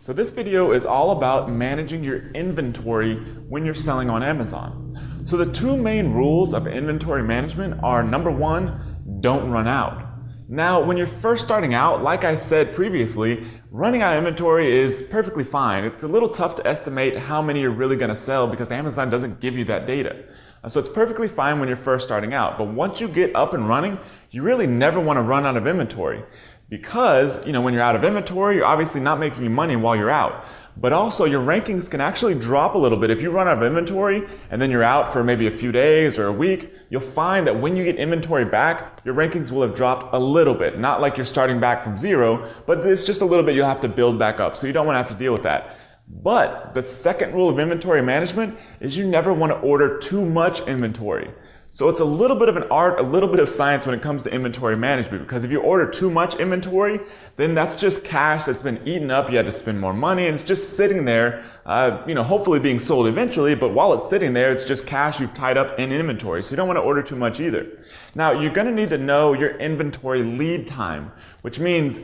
So this video is all about managing your inventory when you're selling on Amazon. So the two main rules of inventory management are, number one, don't run out. Now, when you're first starting out, like I said previously, running out of inventory is perfectly fine. It's a little tough to estimate how many you're really going to sell because Amazon doesn't give you that data. So it's perfectly fine when you're first starting out. But once you get up and running, you really never want to run out of inventory. Because, when you're out of inventory, you're obviously not making any money while you're out. But also your rankings can actually drop a little bit. If you run out of inventory and then you're out for maybe a few days or a week, you'll find that when you get inventory back, your rankings will have dropped a little bit. Not like you're starting back from zero, but it's just a little bit you'll have to build back up. So you don't want to have to deal with that. But the second rule of inventory management is you never want to order too much inventory. So it's a little bit of an art, a little bit of science when it comes to inventory management, because if you order too much inventory, then that's just cash that's been eaten up. You had to spend more money and it's just sitting there, hopefully being sold eventually, but while it's sitting there, it's just cash you've tied up in inventory. So you don't want to order too much either. Now, you're going to need to know your inventory lead time, which means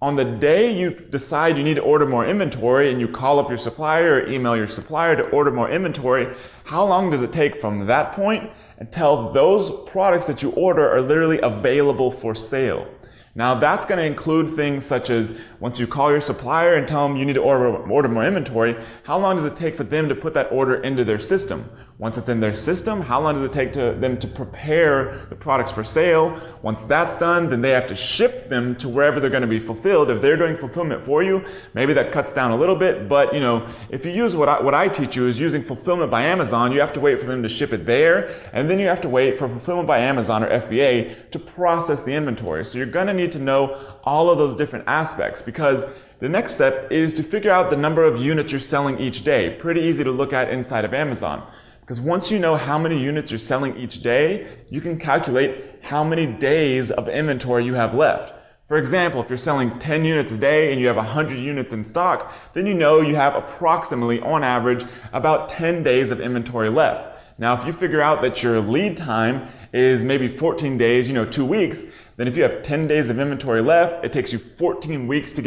on the day you decide you need to order more inventory and you call up your supplier or email your supplier to order more inventory, how long does it take from that point until those products that you order are literally available for sale? Now that's going to include things such as once you call your supplier and tell them you need to order more inventory, how long does it take for them to put that order into their system? Once it's in their system, how long does it take them to prepare the products for sale? Once that's done, then they have to ship them to wherever they're going to be fulfilled. If they're doing fulfillment for you, maybe that cuts down a little bit, but if you use what I teach you is using fulfillment by Amazon, you have to wait for them to ship it there, and then you have to wait for fulfillment by Amazon or FBA to process the inventory. So you're going to need to know all of those different aspects, because the next step is to figure out the number of units you're selling each day. Pretty easy to look at inside of Amazon. Because once you know how many units you're selling each day, you can calculate how many days of inventory you have left. For example, if you're selling 10 units a day and you have 100 units in stock, then you know you have approximately, on average, about 10 days of inventory left. Now, if you figure out that your lead time is maybe 14 days, 2 weeks, then if you have 10 days of inventory left, it takes you 14 days to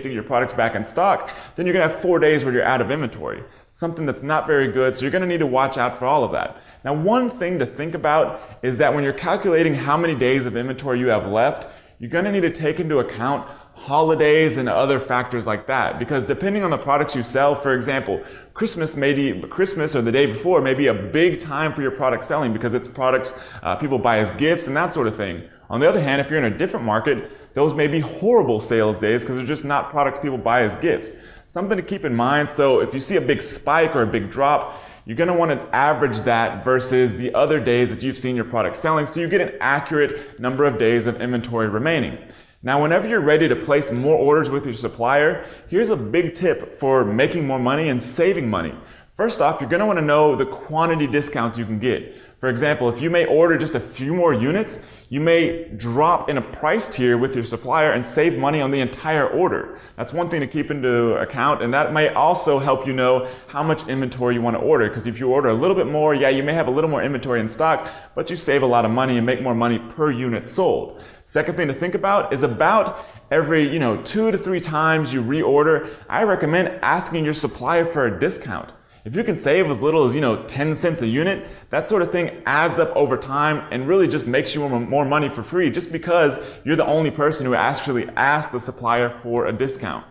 get your products back in stock, then you're going to have 4 days where you're out of inventory. Something that's not very good, so you're going to need to watch out for all of that. Now, one thing to think about is that when you're calculating how many days of inventory you have left, you're going to need to take into account holidays and other factors like that, because depending on the products you sell, for example, Christmas or the day before may be a big time for your product selling because it's products people buy as gifts and that sort of thing. On the other hand, if you're in a different market, those may be horrible sales days because they're just not products people buy as gifts. Something to keep in mind. So if you see a big spike or a big drop, you're going to want to average that versus the other days that you've seen your product selling, so you get an accurate number of days of inventory remaining. Now, whenever you're ready to place more orders with your supplier, here's a big tip for making more money and saving money. First off, you're going to want to know the quantity discounts you can get. For example, if you may order just a few more units, you may drop in a price tier with your supplier and save money on the entire order. That's one thing to keep into account, and that may also help you know how much inventory you want to order, because if you order a little bit more, you may have a little more inventory in stock, but you save a lot of money and make more money per unit sold. Second thing to think about is about every 2 to 3 times you reorder, I recommend asking your supplier for a discount. If you can save as little as 10 cents a unit, that sort of thing adds up over time and really just makes you more money for free, just because you're the only person who actually asked the supplier for a discount.